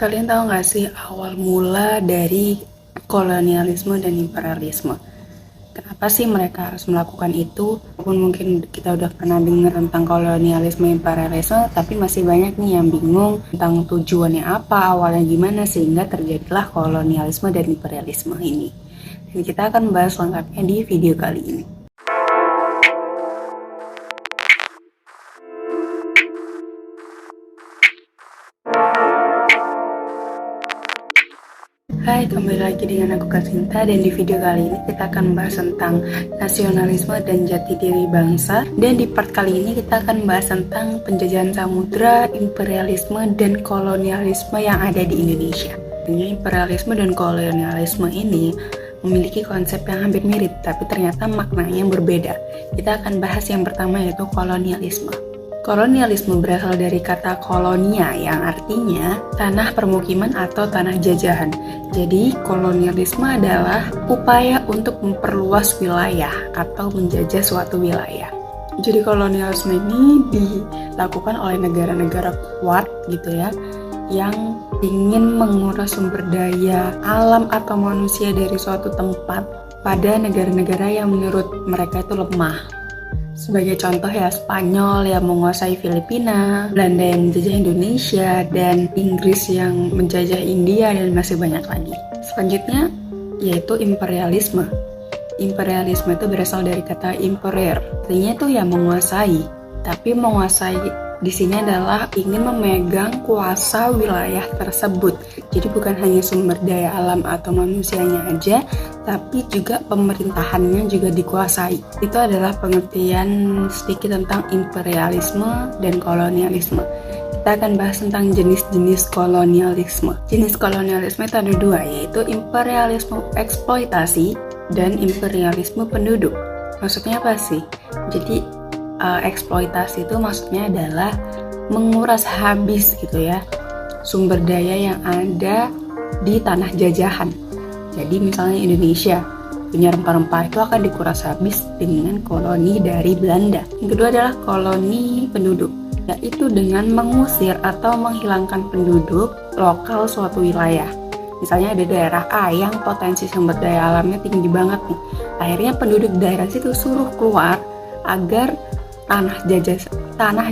Kalian tahu nggak sih awal mula dari kolonialisme dan imperialisme? Kenapa sih mereka harus melakukan itu? Walaupun mungkin kita udah pernah dengar tentang kolonialisme, imperialisme, tapi masih banyak nih yang bingung tentang tujuannya apa, awalnya gimana, sehingga terjadilah kolonialisme dan imperialisme ini. Dan kita akan bahas lengkapnya di video kali ini. Hai, kembali lagi dengan aku Kasinta, dan di video kali ini kita akan bahas tentang nasionalisme dan jati diri bangsa. Dan di part kali ini kita akan bahas tentang penjajahan samudra, imperialisme, dan kolonialisme yang ada di Indonesia. Imperialisme dan kolonialisme ini memiliki konsep yang hampir mirip, tapi ternyata maknanya berbeda. Kita akan bahas yang pertama, yaitu kolonialisme. Kolonialisme berasal dari kata kolonia yang artinya tanah permukiman atau tanah jajahan. Jadi kolonialisme adalah upaya untuk memperluas wilayah atau menjajah suatu wilayah. Jadi kolonialisme ini dilakukan oleh negara-negara kuat gitu ya, yang ingin menguras sumber daya alam atau manusia dari suatu tempat pada negara-negara yang menurut mereka itu lemah. Sebagai contoh ya, Spanyol yang menguasai Filipina, Belanda yang menjajah Indonesia, dan Inggris yang menjajah India, dan masih banyak lagi. Selanjutnya yaitu imperialisme. Imperialisme itu berasal dari kata imperer, artinya itu ya menguasai. Tapi menguasai di sini adalah ingin memegang kuasa wilayah tersebut. Jadi bukan hanya sumber daya alam atau manusianya aja, tapi juga pemerintahannya juga dikuasai. Itu adalah pengertian sedikit tentang imperialisme dan kolonialisme. Kita akan bahas tentang jenis-jenis kolonialisme. Jenis kolonialisme itu ada dua, yaitu imperialisme eksploitasi dan imperialisme penduduk. Maksudnya apa sih? Jadi eksploitasi itu maksudnya adalah menguras habis gitu ya sumber daya yang ada di tanah jajahan. Jadi misalnya Indonesia punya rempah-rempah, itu akan dikuras habis dengan koloni dari Belanda. Yang kedua adalah koloni penduduk, yaitu dengan mengusir atau menghilangkan penduduk lokal suatu wilayah. Misalnya ada daerah A yang potensi sumber daya alamnya tinggi banget nih, akhirnya penduduk daerah situ suruh keluar agar tanah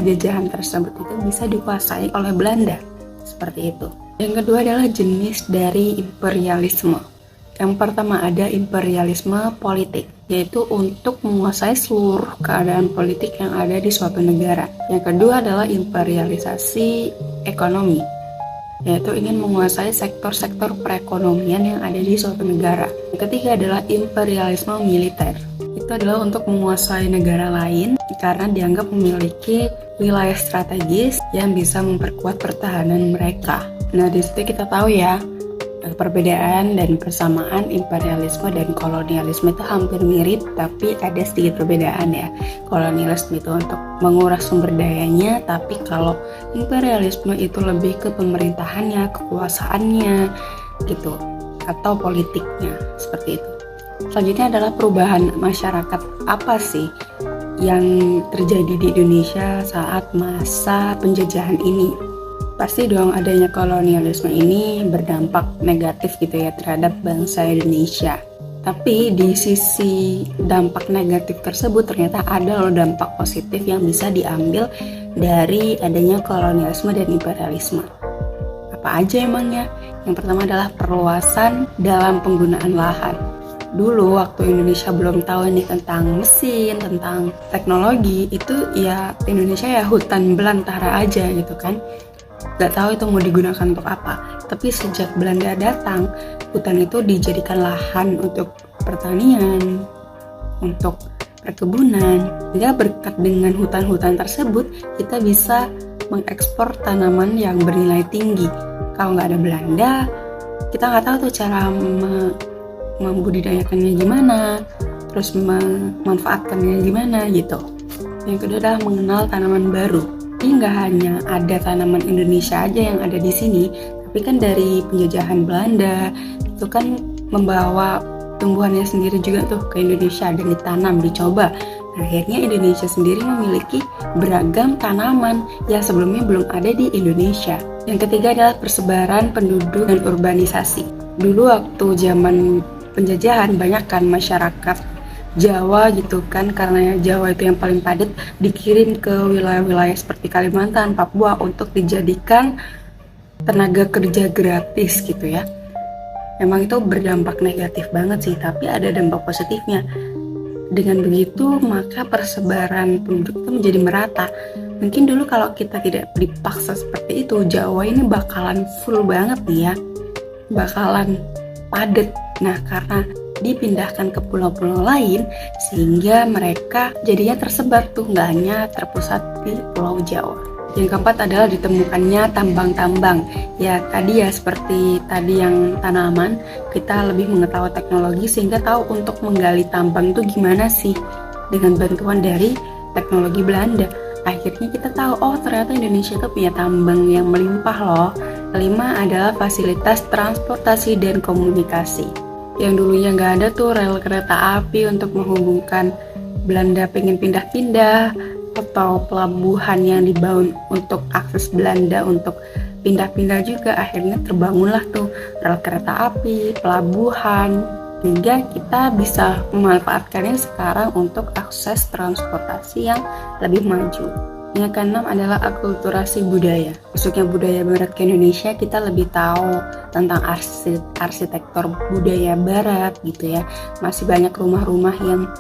jajahan tersebut itu bisa dikuasai oleh Belanda. Seperti itu. Yang kedua adalah jenis dari imperialisme. Yang pertama ada imperialisme politik, yaitu untuk menguasai seluruh keadaan politik yang ada di suatu negara. Yang kedua adalah imperialisasi ekonomi, yaitu ingin menguasai sektor-sektor perekonomian yang ada di suatu negara. Yang ketiga adalah imperialisme militer. Itu adalah untuk menguasai negara lain karena dianggap memiliki wilayah strategis yang bisa memperkuat pertahanan mereka. Nah, di situ kita tahu ya, perbedaan dan persamaan imperialisme dan kolonialisme itu hampir mirip, tapi ada sedikit perbedaan ya. Kolonialisme itu untuk menguras sumber dayanya, tapi kalau imperialisme itu lebih ke pemerintahannya, kekuasaannya gitu, atau politiknya, seperti itu. Selanjutnya adalah perubahan masyarakat. Apa sih yang terjadi di Indonesia saat masa penjajahan ini? Pasti dong adanya kolonialisme ini berdampak negatif gitu ya terhadap bangsa Indonesia. Tapi di sisi dampak negatif tersebut ternyata ada loh dampak positif yang bisa diambil dari adanya kolonialisme dan imperialisme. Apa aja emangnya? Yang pertama adalah perluasan dalam penggunaan lahan. Dulu waktu Indonesia belum tahu nih tentang mesin, tentang teknologi, itu ya Indonesia ya hutan belantara aja gitu kan. Gak tahu itu mau digunakan untuk apa. Tapi sejak Belanda datang, hutan itu dijadikan lahan untuk pertanian, untuk perkebunan. Sehingga berkat dengan hutan-hutan tersebut, kita bisa mengekspor tanaman yang bernilai tinggi. Kalau nggak ada Belanda, kita nggak tahu tuh cara membudidayakannya gimana, terus memanfaatkannya gimana gitu. Yang kedua adalah mengenal tanaman baru. Ini nggak hanya ada tanaman Indonesia aja yang ada di sini, tapi kan dari penjajahan Belanda itu kan membawa tumbuhannya sendiri juga tuh ke Indonesia dan ditanam, dicoba. Nah, akhirnya Indonesia sendiri memiliki beragam tanaman yang sebelumnya belum ada di Indonesia. Yang ketiga adalah persebaran penduduk dan urbanisasi. Dulu waktu zaman penjajahan banyak kan masyarakat Jawa gitu kan, karena Jawa itu yang paling padat, dikirim ke wilayah-wilayah seperti Kalimantan, Papua untuk dijadikan tenaga kerja gratis gitu ya. Memang itu berdampak negatif banget sih, tapi ada dampak positifnya. Dengan begitu maka persebaran penduduk itu menjadi merata. Mungkin dulu kalau kita tidak dipaksa seperti itu, Jawa ini bakalan full banget nih ya, bakalan padat. Nah, karena dipindahkan ke pulau-pulau lain sehingga mereka jadinya tersebar tuh, nggak hanya terpusat di Pulau Jawa. Yang keempat adalah ditemukannya tambang-tambang. Ya tadi ya, seperti tadi yang tanaman, kita lebih mengetahui teknologi sehingga tahu untuk menggali tambang itu gimana sih. Dengan bantuan dari teknologi Belanda, akhirnya kita tahu, oh ternyata Indonesia itu punya tambang yang melimpah loh. Kelima adalah fasilitas transportasi dan komunikasi. Yang dulunya nggak ada tuh rel kereta api untuk menghubungkan Belanda pengen pindah-pindah, atau pelabuhan yang dibangun untuk akses Belanda untuk pindah-pindah juga, akhirnya terbangunlah tuh rel kereta api, pelabuhan, hingga kita bisa memanfaatkannya sekarang untuk akses transportasi yang lebih maju. Yang keenam adalah akulturasi budaya. Masuknya budaya barat ke Indonesia, kita lebih tahu tentang arsitektur budaya barat gitu ya. Masih banyak rumah-rumah yang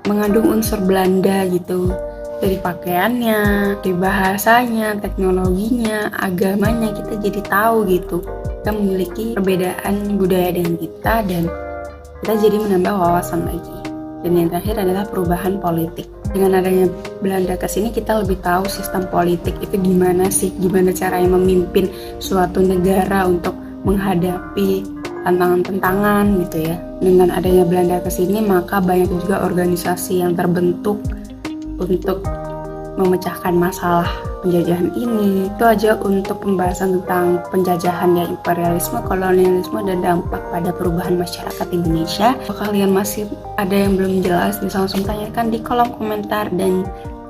mengandung unsur Belanda gitu. Dari pakaiannya, dari bahasanya, teknologinya, agamanya, kita jadi tahu gitu. Kita memiliki perbedaan budaya dengan kita dan kita jadi menambah wawasan lagi. Dan yang terakhir adalah perubahan politik. Dengan adanya Belanda ke sini, kita lebih tahu sistem politik itu gimana sih, gimana caranya memimpin suatu negara untuk menghadapi tantangan-tantangan gitu ya. Dengan adanya Belanda ke sini, maka banyak juga organisasi yang terbentuk untuk memecahkan masalah penjajahan ini. Itu aja untuk pembahasan tentang penjajahan ya, imperialisme, kolonialisme, dan dampak pada perubahan masyarakat Indonesia. Kalau kalian masih ada yang belum jelas, bisa langsung tanyakan di kolom komentar, dan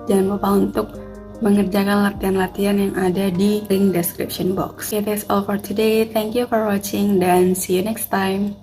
jangan lupa untuk mengerjakan latihan-latihan yang ada di link description box. Okay, that's all for today. Thank you for watching dan see you next time.